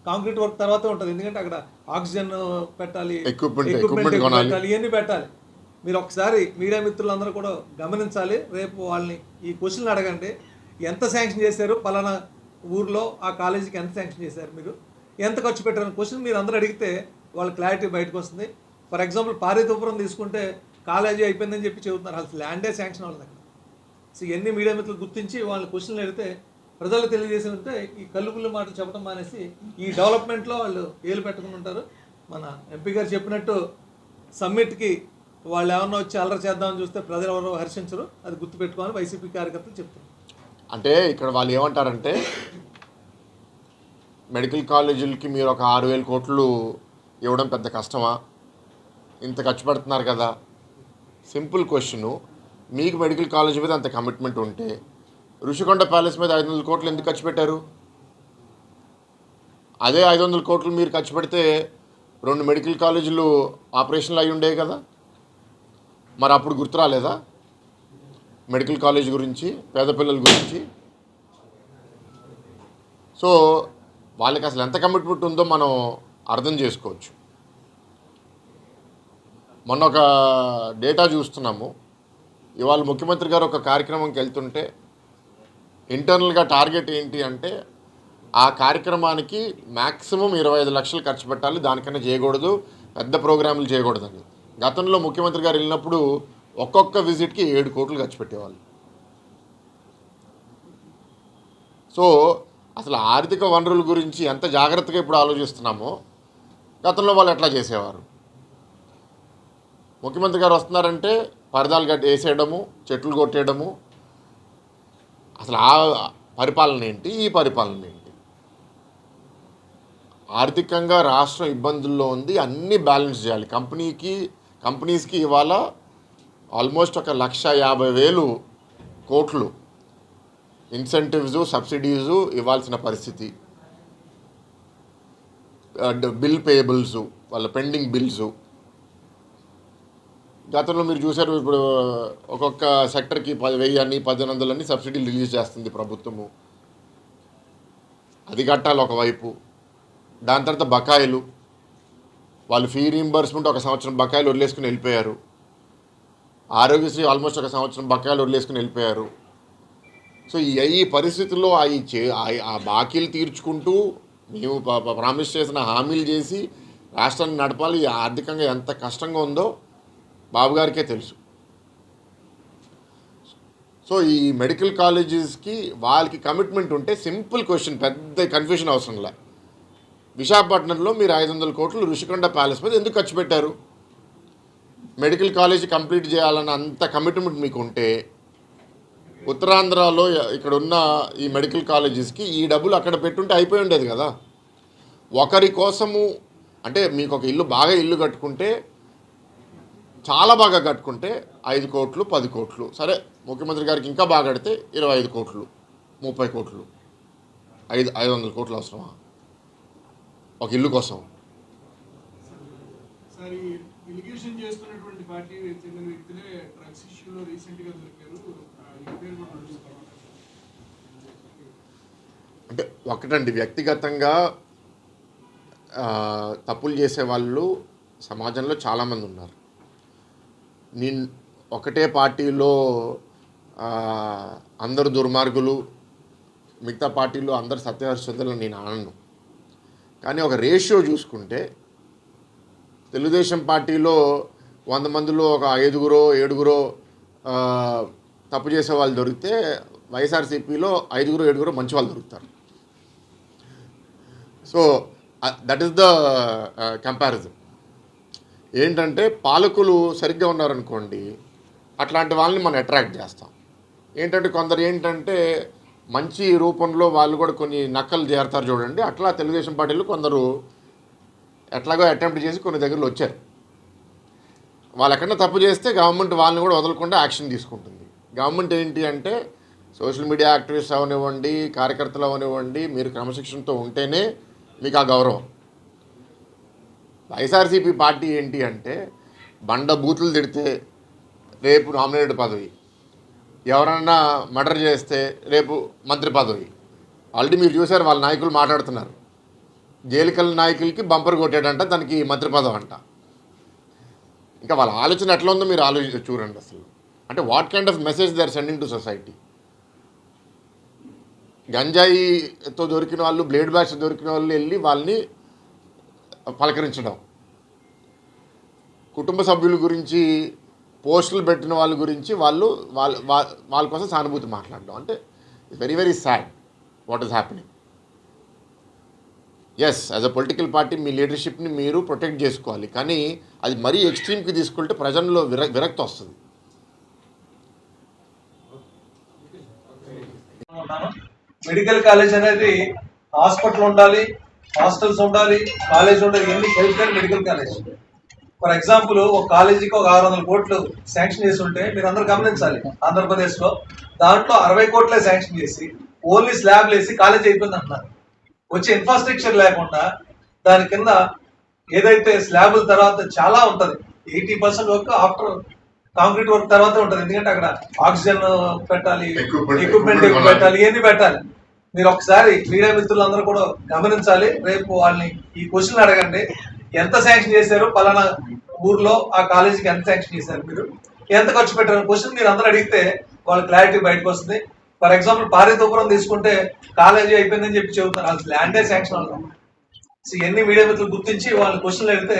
కాంక్రీట్ వర్క్ తర్వాత ఉంటుంది. ఎందుకంటే అక్కడ ఆక్సిజన్ పెట్టాలి, ఎక్విప్మెంట్ పెట్టాలి, ఇవన్నీ పెట్టాలి. మీరు ఒకసారి మీడియా మిత్రులందరూ కూడా గమనించాలి. రేపు వాళ్ళని ఈ క్వశ్చన్లు అడగండి, ఎంత శాంక్షన్ చేశారు, పలానా ఊర్లో ఆ కాలేజీకి ఎంత శాంక్షన్ చేశారు, మీరు ఎంత ఖర్చు పెట్టారని క్వశ్చన్ మీరు అందరూ అడిగితే వాళ్ళ క్లారిటీ బయటకు వస్తుంది. ఫర్ ఎగ్జాంపుల్ పార్వతీపురం తీసుకుంటే కాలేజీ అయిపోయిందని చెప్పి చెబుతున్నారు, అసలు ల్యాండే శాంక్షన్ అవ్వలేదు అక్కడ. సో ఇవన్నీ మీడియా మిత్రులు గుర్తించి వాళ్ళ క్వశ్చన్లు అడిగితే ప్రజలకు తెలియజేసి ఉంటే ఈ కల్లుపుల్లి మాటలు చెప్పడం మానేసి ఈ డెవలప్మెంట్లో వాళ్ళు ఏలు పెట్టుకుని ఉంటారు. మన ఎంపీ గారు చెప్పినట్టు సమ్మిట్కి వాళ్ళు ఏమన్నా వచ్చి అల్లరి చేద్దామని చూస్తే ప్రజలు ఎవరో హర్షించరు, అది గుర్తుపెట్టుకోవాలని వైసీపీ కార్యకర్తలు చెప్తారు.
అంటే ఇక్కడ వాళ్ళు ఏమంటారంటే, మెడికల్ కాలేజీలకి మీరు ఒక 6,000 కోట్లు ఇవ్వడం పెద్ద కష్టమా, ఇంత ఖర్చు పెడుతున్నారు కదా. సింపుల్ క్వశ్చను, మీకు మెడికల్ కాలేజ్ మీద అంత కమిట్మెంట్ ఉంటే ఋషికొండ ప్యాలెస్ మీద 500 కోట్లు ఎందుకు ఖర్చు పెట్టారు? అదే 500 కోట్లు మీరు ఖర్చు పెడితే 2 మెడికల్ కాలేజీలు ఆపరేషన్లు అయి ఉండేవి కదా. మరి అప్పుడు గుర్తు రాలేదా మెడికల్ కాలేజ్ గురించి, పేద పిల్లల గురించి? సో వాళ్ళకి అసలు ఎంత కమిట్మెంట్ ఉందో మనం అర్థం చేసుకోవచ్చు. మొన్న ఒక డేటా చూస్తున్నాము, ఇవాళ ముఖ్యమంత్రి గారు ఒక కార్యక్రమంకి వెళ్తుంటే ఇంటర్నల్గా టార్గెట్ ఏంటి అంటే, ఆ కార్యక్రమానికి మ్యాక్సిమం 25 లక్షలు ఖర్చు పెట్టాలి, దానికన్నా చేయకూడదు, పెద్ద ప్రోగ్రాములు చేయకూడదని. గతంలో ముఖ్యమంత్రి గారు వెళ్ళినప్పుడు ఒక్కొక్క విజిట్కి 7 కోట్లు ఖర్చు పెట్టేవాళ్ళు. సో అసలు ఆర్థిక వనరుల గురించి ఎంత జాగ్రత్తగా ఇప్పుడు ఆలోచిస్తున్నామో గతంలో వాళ్ళు ఎట్లా చేసేవారు. ముఖ్యమంత్రి గారు వస్తున్నారంటే పరదాలు వేసేయడము, చెట్లు కొట్టేయడము. అసలు ఆ పరిపాలన ఏంటి, ఈ పరిపాలన ఏంటి? ఆర్థికంగా రాష్ట్రం ఇబ్బందుల్లో ఉంది, అన్నీ బ్యాలెన్స్ చేయాలి. కంపెనీస్కి ఇవాళ ఆల్మోస్ట్ 1,50,000 కోట్లు ఇన్సెంటివ్స్, సబ్సిడీసు ఇవ్వాల్సిన పరిస్థితి. బిల్ పేయబుల్స్, వాళ్ళ పెండింగ్ బిల్స్. గతంలో మీరు చూసారు, ఇప్పుడు ఒక్కొక్క సెక్టర్కి 10,000 అని 1,100 అని సబ్సిడీలు రిలీజ్ చేస్తుంది ప్రభుత్వము. అది కట్టాలి ఒకవైపు. దాని తర్వాత బకాయిలు, వాళ్ళు ఫీ రీయింబర్స్మెంట్ ఒక సంవత్సరం బకాయిలు వదిలేసుకుని వెళ్ళిపోయారు. ఆరోగ్యశ్రీ ఆల్మోస్ట్ ఒక సంవత్సరం బకాయిలు వదిలేసుకుని వెళ్ళిపోయారు. సో ఈ పరిస్థితుల్లో ఆ బాకీలు తీర్చుకుంటూ మేము ప్రామిస్ చేసిన హామీలు చేసి రాష్ట్రాన్ని నడపాలి. ఆర్థికంగా ఎంత కష్టంగా ఉందో బాబు గారికే తెలుసు. సో ఈ మెడికల్ కాలేజెస్కి వాళ్ళకి కమిట్మెంట్ ఉంటే సింపుల్ క్వశ్చన్, పెద్ద కన్ఫ్యూషన్ అవసరంలా. విశాఖపట్నంలో మీరు 500 కోట్లు ఋషికొండ ప్యాలెస్ మీద ఎందుకు ఖర్చు పెట్టారు? మెడికల్ కాలేజ్ కంప్లీట్ చేయాలన్న అంత కమిట్మెంట్ మీకు ఉంటే ఉత్తరాంధ్రలో ఇక్కడ ఉన్న ఈ మెడికల్ కాలేజెస్కి ఈ డబ్బులు అక్కడ పెట్టుంటే అయిపోయి ఉండేది కదా. ఒకరి కోసము అంటే మీకు ఒక బాగా ఇల్లు కట్టుకుంటే, చాలా బాగా కట్టుకుంటే 5 కోట్లు 10 కోట్లు, సరే ముఖ్యమంత్రి గారికి ఇంకా బాగా కడితే 25 కోట్లు 30 కోట్లు 500 కోట్లు అవసరమా ఒక ఇల్లు కోసం?
సార్, ఈ ఎలిగేషన్ చేస్తున్నటువంటి పార్టీ చెందిన వ్యక్తులే డ్రగ్స్ ఇష్యూలో రీసెంట్గా దొరికారు.
అంటే ఒకటండి, వ్యక్తిగతంగా తప్పులు చేసే వాళ్ళు సమాజంలో చాలామంది ఉన్నారు. నేను ఒకటే పార్టీలో అందరు దుర్మార్గులు, మిగతా పార్టీలో అందరు సత్యహరిశ్చంద్రులు నేను అనను. కానీ ఒక రేషియో చూసుకుంటే తెలుగుదేశం పార్టీలో 100 మందిలో ఒక 5గురో 7గురో తప్పు చేసే వాళ్ళు దొరికితే వైఎస్ఆర్సీపీలో 5గురో 7గురో మంచి వాళ్ళు దొరుకుతారు. So that is the comparison. ఏంటంటే పాలకులు సరిగ్గా ఉన్నారనుకోండి, అట్లాంటి వాళ్ళని మనం అట్రాక్ట్ చేస్తాం. ఏంటంటే కొందరు ఏంటంటే మంచి రూపంలో వాళ్ళు కూడా కొన్ని నక్కలు చేరతారు చూడండి. అట్లా తెలుగుదేశం పార్టీలు కొందరు ఎట్లాగో అటెంప్ట్ చేసి కొన్ని దగ్గరలో వచ్చారు. వాళ్ళు ఎక్కడన్నా తప్పు చేస్తే గవర్నమెంట్ వాళ్ళని కూడా వదలకుండా యాక్షన్ తీసుకుంటుంది. గవర్నమెంట్ ఏంటి అంటే సోషల్ మీడియా యాక్టివిస్ట్ అవనివ్వండి, కార్యకర్తలు అవనివ్వండి, మీరు క్రమశిక్షణతో ఉంటేనే మీకు ఆ గౌరవం. వైఎస్ఆర్సీపీ పార్టీ ఏంటి అంటే బండ బూతులు తిడితే రేపు నామినేటెడ్ పదవి, ఎవరన్నా మర్డర్ చేస్తే రేపు మంత్రి పదవి. ఆల్రెడీ మీరు చూసారు, వాళ్ళ నాయకులు మాట్లాడుతున్నారు. జైలుకల్ నాయకులకి బంపర్ కొట్టాడంట, దానికి మంత్రి పదవి అంట. ఇంకా వాళ్ళ ఆలోచన ఎట్లా ఉందో మీరు చూడండి అసలు. అంటే what kind of message they are sending to society. గంజాయితో దొరికిన వాళ్ళు, బ్లేడ్ బ్యాగ్స్ దొరికిన వాళ్ళు వెళ్ళి వాళ్ళని పలకరించడం, కుటుంబ సభ్యుల గురించి పోస్టులు పెట్టిన వాళ్ళ గురించి వాళ్ళ కోసం సానుభూతి మాట్లాడడం. అంటే very very sad what is happening. Yes, as a political party మీ లీడర్షిప్ని మీరు ప్రొటెక్ట్ చేసుకోవాలి, కానీ అది మరీ ఎక్స్ట్రీమ్కి తీసుకుంటే ప్రజల్లో విరక్తి వస్తుంది.
మెడికల్ కాలేజ్ అనేది హాస్పిటల్ ఉండాలి, హాస్టల్స్ ఉండాలి, కాలేజ్ ఉండాలి, ఇవన్నీ కలిపి మెడికల్ కాలేజ్. ఫర్ ఎగ్జాంపుల్ ఒక కాలేజీకి ఒక 600 కోట్లు శాంక్షన్ చేసి ఉంటే మీరు అందరూ గమనించాలి, ఆంధ్రప్రదేశ్లో దాంట్లో 60 కోట్లే శాంక్షన్ చేసి ఓన్లీ స్లాబ్లు వేసి కాలేజ్ అయిపోయింది అంటున్నారు. వచ్చే ఇన్ఫ్రాస్ట్రక్చర్ లేకుండా దాని కింద ఏదైతే స్లాబుల తర్వాత చాలా ఉంటుంది, 80% వర్క్ ఆఫ్టర్ కాంక్రీట్ వర్క్ తర్వాత ఉంటుంది. ఎందుకంటే అక్కడ ఆక్సిజన్ పెట్టాలి, ఎక్విప్మెంట్ పెట్టాలి, ఇవన్నీ పెట్టాలి. మీరు ఒకసారి మీడియా మిత్రులందరూ కూడా గమనించాలి. రేపు వాళ్ళని ఈ క్వశ్చన్ అడగండి, ఎంత శాంక్షన్ చేశారు, పలానా ఊర్లో ఆ కాలేజీకి ఎంత శాంక్షన్ చేశారు, మీరు ఎంత ఖర్చు పెట్టారు క్వశ్చన్ మీరు అందరూ అడిగితే వాళ్ళ క్లారిటీ బయటకు వస్తుంది. ఫర్ ఎగ్జాంపుల్ పారితోపురం తీసుకుంటే కాలేజీ అయిపోయిందని చెప్పి చెబుతున్నారు, అసలు ల్యాండే శాంక్షన్ అవుతుంది. సో ఇవన్నీ మీడియా మిత్రులు గుర్తించి వాళ్ళ క్వశ్చన్లు అడిగితే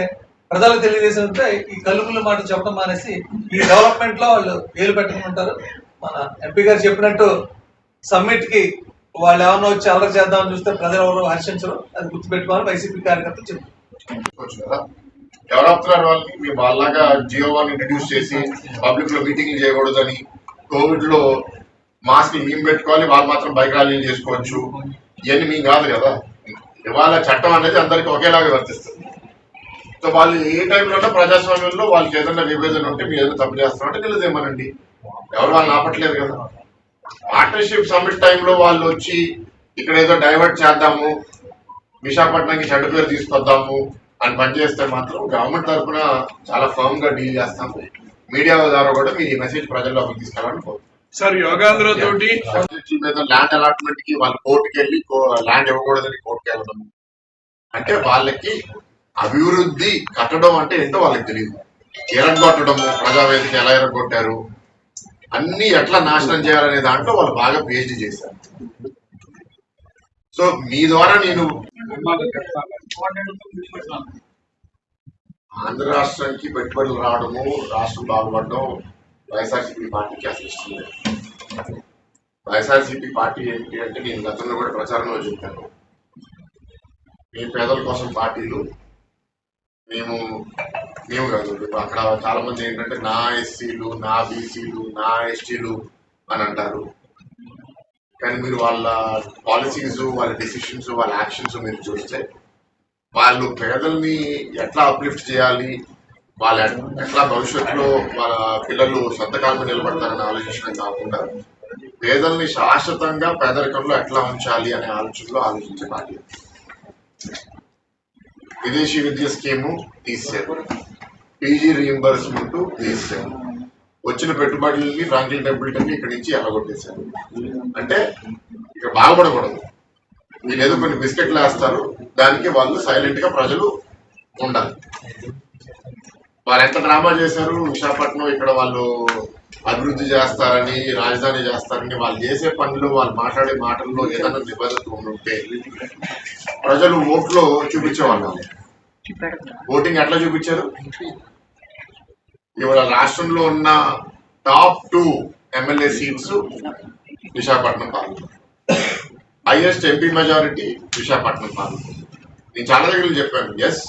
ప్రజలకు తెలియజేసే ఈ కలుపుల మాట చెప్పడం మానేసి ఈ డెవలప్మెంట్ లో వాళ్ళు వేలు పెట్టుకుని ఉంటారు. మన ఎంపీ గారు చెప్పినట్టు సమ్మిట్ కి వాళ్ళు ఏమన్నా వచ్చి అల్లరి చేద్దామని చూస్తే ప్రజలు ఎవరు హర్షించరు, అది గుర్తుపెట్టుకోవాలి వైసీపీ కార్యకర్తలు చెప్తారు.
ఎవరు వాళ్ళకి మీ వాళ్ళలాగా జియో వన్ ఇంట్రడ్యూస్ చేసి పబ్లిక్ లో మీటింగ్లు చేయకూడదని, కోవిడ్ లో మాస్క్ మేము పెట్టుకోవాలి, వాళ్ళు మాత్రం బైక్ ర్యాలీలు చేసుకోవచ్చు, ఇవన్నీ మేము కాదు కదా. ఇవాళ చట్టం అనేది అందరికి ఒకేలాగా వర్తిస్తుంది. సో వాళ్ళు ఏ టైంలో ప్రజాస్వామ్యంలో వాళ్ళకి ఏదైనా విభేదన ఉంటే మీరు ఏదైనా తప్పు చేస్తామంటే నిలదేమనండి, ఎవరు వాళ్ళని ఆపట్లేదు కదా. పార్ట్నర్షిప్ సమ్మిట్ టైంలో వాళ్ళు వచ్చి ఇక్కడ ఏదో డైవర్ట్ చేద్దాము, విశాఖపట్నానికి చెడ్డ పేరు తీసుకొద్దాము అని పనిచేస్తే మాత్రం గవర్నమెంట్ తరఫున చాలా ఫర్మ్ గా డీల్ చేస్తాము. మీడియా ద్వారా కూడా మీరు ఈ మెసేజ్ ప్రజల్లోకి తీసుకెళ్ళాలని కోరుతున్నాను.
సార్ యోగాంధ్ర తోటి
సబ్జెక్టుల మీద ల్యాండ్ అలాట్మెంట్ కి వాళ్ళు కోర్టుకి వెళ్ళి ల్యాండ్ ఇవ్వకూడదని కోర్టుకి వెళ్ళడం అంటే వాళ్ళకి అభివృద్ధి కట్టడం అంటే ఏంటో వాళ్ళకి తెలియదు. ఎరగొట్టడము, ప్రజావేదిక ఎలా ఎరగొట్టారు, అన్ని ఎట్లా నాశనం చేయాలనే దాంట్లో వాళ్ళు బాగా పిహెచ్డి చేశారు. సో మీ ద్వారా నేను ఆంధ్ర రాష్ట్రానికి పెట్టుబడులు రావడము, రాష్ట్రం బాగుపడడం వైఎస్ఆర్సీపీ పార్టీకి అసలు ఇష్టం లేదు. వైఎస్ఆర్సీపీ పార్టీ ఏంటి అంటే నేను గతంలో కూడా ప్రచారంలో చెప్పాను, మీ పేదల కోసం పార్టీలు, మేము కాదు. అక్కడ చాలా మంది ఏంటంటే నా ఎస్సీలు, నా బీసీలు, నా ఎస్టీలు అని అంటారు. కానీ మీరు వాళ్ళ పాలసీస్, వాళ్ళ డెసిషన్స్, వాళ్ళ యాక్షన్స్ మీరు చూస్తే వాళ్ళు పేదల్ని ఎట్లా అప్లిఫ్ట్ చేయాలి, వాళ్ళ ఎట్లా భవిష్యత్తులో వాళ్ళ పిల్లలు సొంత కాలం మీద నిలబడతారని ఆలోచించడం కాకుండా పేదల్ని శాశ్వతంగా పేదరికంలో ఎట్లా ఉంచాలి అనే ఆలోచనలో ఆలోచించే పార్టీ. విదేశీ విద్య స్కీము తీసేశారు, పీజీ రీఎంబర్స్మెంట్ తీసేశారు, వచ్చిన పెట్టుబడులని ఫ్రాంక్లిన్ టెంపుల్టన్ ఇక్కడి నుంచి ఎల్లగొట్టేశారు. అంటే ఇక్కడ బాగుపడకూడదు, మీరు ఏదో కొన్ని బిస్కెట్లు వేస్తారు, దానికి వాళ్ళు సైలెంట్ గా ప్రజలు ఉండాలి. వారు ఎంత డ్రామా చేశారు విశాఖపట్నం, ఇక్కడ వాళ్ళు అభివృద్ధి చేస్తారని, రాజధాని చేస్తారని, వాళ్ళు చేసే పనులు, వాళ్ళు మాట్లాడే మాటల్లో ఏదైనా నిబద్ధత ఉంటే ప్రజలు ఓట్లో చూపించేవాళ్ళు. ఓటింగ్ ఎట్లా చూపించారు? ఇవాళ రాష్ట్రంలో ఉన్న top 2 MLA seats Visakhapatnam parliament, highest MP majority Visakhapatnam parliament. నేను చాలా దగ్గర చెప్పాను, ఎస్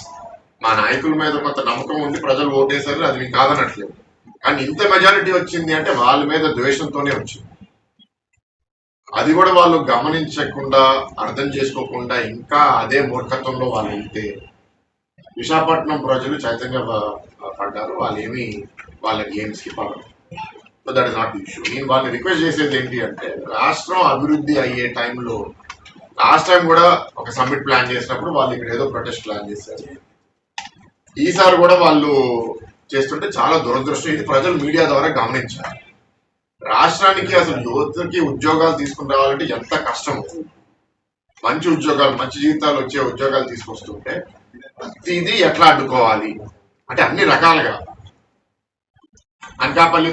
మా నాయకుల మీద కొంత నమ్మకం ఉంది, ప్రజలు ఓటేశారు, అది మీకు కాదనట్లేదు. కానీ ఇంత మెజారిటీ వచ్చింది అంటే వాళ్ళ మీద ద్వేషంతోనే వచ్చింది. అది కూడా వాళ్ళు గమనించకుండా, అర్థం చేసుకోకుండా ఇంకా అదే మూర్ఖత్వంలో వాళ్ళు ఉంటే విశాఖపట్నం ప్రజలు చైతన్య పడ్డారు. వాళ్ళ గేమ్స్ కి పడరు. So that is not issue. నేను వాళ్ళని రిక్వెస్ట్ చేసేది ఏంటి అంటే, రాష్ట్రం అభివృద్ధి అయ్యే టైంలో లాస్ట్ టైం కూడా ఒక సమ్మిట్ ప్లాన్ చేసినప్పుడు వాళ్ళు ఇక్కడ ఏదో ప్రొటెస్ట్ ప్లాన్ చేశారు. ఈసారి కూడా వాళ్ళు చేస్తుంటే చాలా దురదృష్టం. ఇది ప్రజలు మీడియా ద్వారా గమనించారు. రాష్ట్రానికి అసలు యువతకి ఉద్యోగాలు తీసుకుని రావాలంటే ఎంత కష్టం. మంచి ఉద్యోగాలు, మంచి జీవితాలు వచ్చే ఉద్యోగాలు తీసుకొస్తుంటే ప్రతిదీ ఎట్లా అడ్డుకోవాలి అంటే అన్ని రకాలుగా అనకాపల్లి